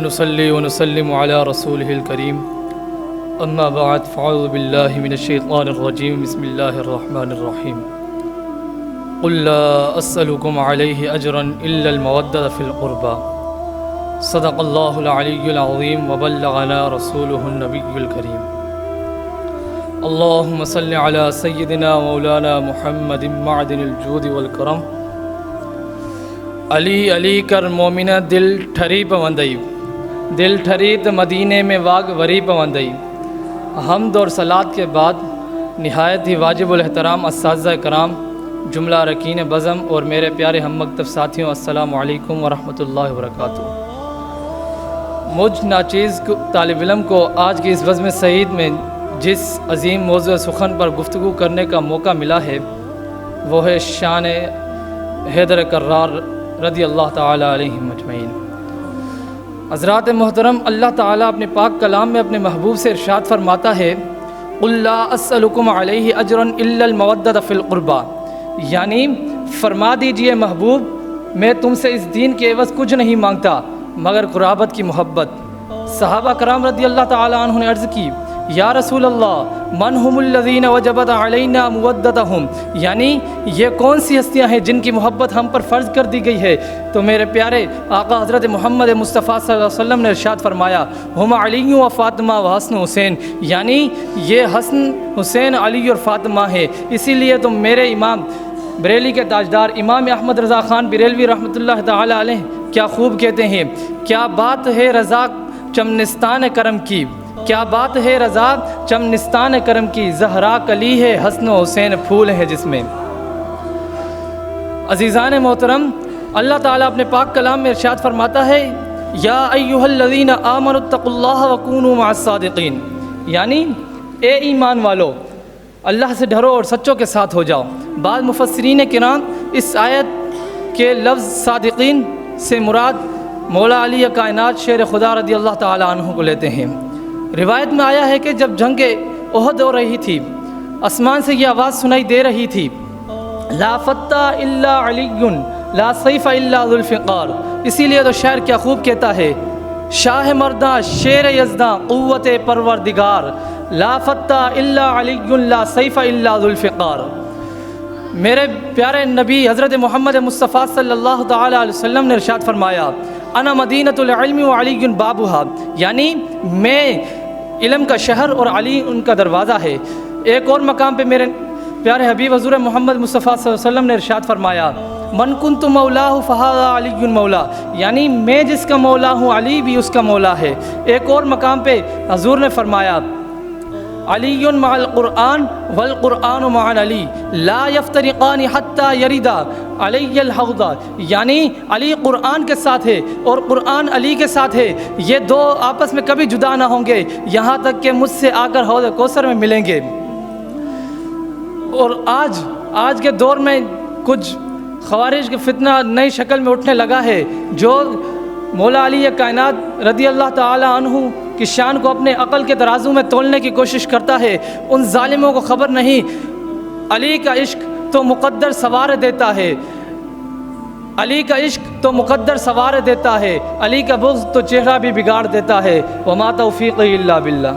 ونصلي ونسلم على رسوله الكريم أما بعد فأعوذ بالله من الشيطان الرجيم بسم الله الرحمن الرحيم قل لا أسألكم عليه أجرا إلا المودة في القربى صدق الله العلي العظيم وبلغنا رسوله النبي الكريم اللهم صل على سيدنا مولانا محمد معدن الجود والكرم علی علی کر مومنہ دل ٹھری پوندئی دل ٹھری تو مدینے میں واگ وری پوندئی حمد اور صلات کے بعد نہایت ہی واجب الاحترام اساتذہ کرام جملہ رکین بزم اور میرے پیارے ہم مکتب ساتھیوں السلام علیکم ورحمۃ اللہ وبرکاتہ۔ مجھ ناچیز طالب علم کو آج کی اس بزم سعید میں جس عظیم موضوع سخن پر گفتگو کرنے کا موقع ملا ہے وہ ہے شان حیدر کرار رضی اللہ تعالیٰ علیہم اجمعین۔ حضرات محترم، اللہ تعالیٰ اپنے پاک کلام میں اپنے محبوب سے ارشاد فرماتا ہے قُلْ لَا أَسْأَلُكُمْ عَلَيْهِ أَجْرًا إِلَّا الْمَوَدَّةَ فِي الْقُرْبَى، یعنی فرما دیجئے محبوب میں تم سے اس دین کے عوض کچھ نہیں مانگتا مگر قرابت کی محبت۔ صحابہ کرام رضی اللہ تعالیٰ عنہ نے عرض کی یا رسول اللہ من هم الذین وجبت علینا مودتہم، یعنی یہ کون سی ہستیاں ہیں جن کی محبت ہم پر فرض کر دی گئی ہے؟ تو میرے پیارے آقا حضرت محمد مصطفیٰ صلی اللہ علیہ وسلم نے ارشاد فرمایا ہم علی و فاطمہ و حسن حسین، یعنی یہ حسن حسین علی اور فاطمہ ہے۔ اسی لیے تو میرے امام بریلی کے تاجدار امام احمد رضا خان بریلوی رحمۃ اللہ تعالی علیہ کیا خوب کہتے ہیں، کیا بات ہے رضا چمنستان کرم کی، کیا بات ہے رضا چمنستان کرم کی، زہرا کلی ہے حسن و حسین پھول ہے جس میں۔ عزیزان محترم، اللہ تعالیٰ اپنے پاک کلام میں ارشاد فرماتا ہے یا ایھا الذین آمنوا اتقوا اللہ وکونوا مع الصادقین، یعنی اے ایمان والو اللہ سے ڈرو اور سچوں کے ساتھ ہو جاؤ۔ بعض مفسرین کرام اس آیت کے لفظ صادقین سے مراد مولا علی کائنات شیر خدا رضی اللہ تعالیٰ عنہ کو لیتے ہیں۔ روایت میں آیا ہے کہ جب جنگ احد ہو رہی تھی آسمان سے یہ آواز سنائی دے رہی تھی لا فتح الا علی لا سیف الا ذو الفقار، اسی لیے تو شاعر کیا خوب کہتا ہے شاہ مرداں شیر یزداں قوت پروردگار لا فتح الا علی لا سیف الا ذو الفقار۔ میرے پیارے نبی حضرت محمد مصطفیٰ صلی اللہ تعالیٰ علیہ وسلم نے ارشاد فرمایا انا مدینۃ العلم و علی بابها، یعنی میں علم کا شہر اور علی ان کا دروازہ ہے۔ ایک اور مقام پہ میرے پیارے حبیب حضور محمد مصطفیٰ صلی اللہ علیہ وسلم نے ارشاد فرمایا من کنت مولاہ فہذا علی مولا، یعنی میں جس کا مولا ہوں علی بھی اس کا مولا ہے۔ ایک اور مقام پہ حضور نے فرمایا علی مع القرآن والقرآن مع علی لا یفترقان حتی یردا علی الحوض، یعنی علی قرآن کے ساتھ ہے اور قرآن علی کے ساتھ ہے، یہ دو آپس میں کبھی جدا نہ ہوں گے یہاں تک کہ مجھ سے آ کر حوض کوثر میں ملیں گے۔ اور آج کے دور میں کچھ خوارج کے فتنہ نئی شکل میں اٹھنے لگا ہے جو مولا علی کائنات رضی اللہ تعالی عنہ کی شان کو اپنے عقل کے ترازو میں تولنے کی کوشش کرتا ہے۔ ان ظالموں کو خبر نہیں علی کا عشق تو مقدر سوار دیتا ہے، علی کا عشق تو مقدر سوار دیتا ہے، علی کا بغض تو چہرہ بھی بگاڑ دیتا ہے۔ وما توفیقی الا باللہ۔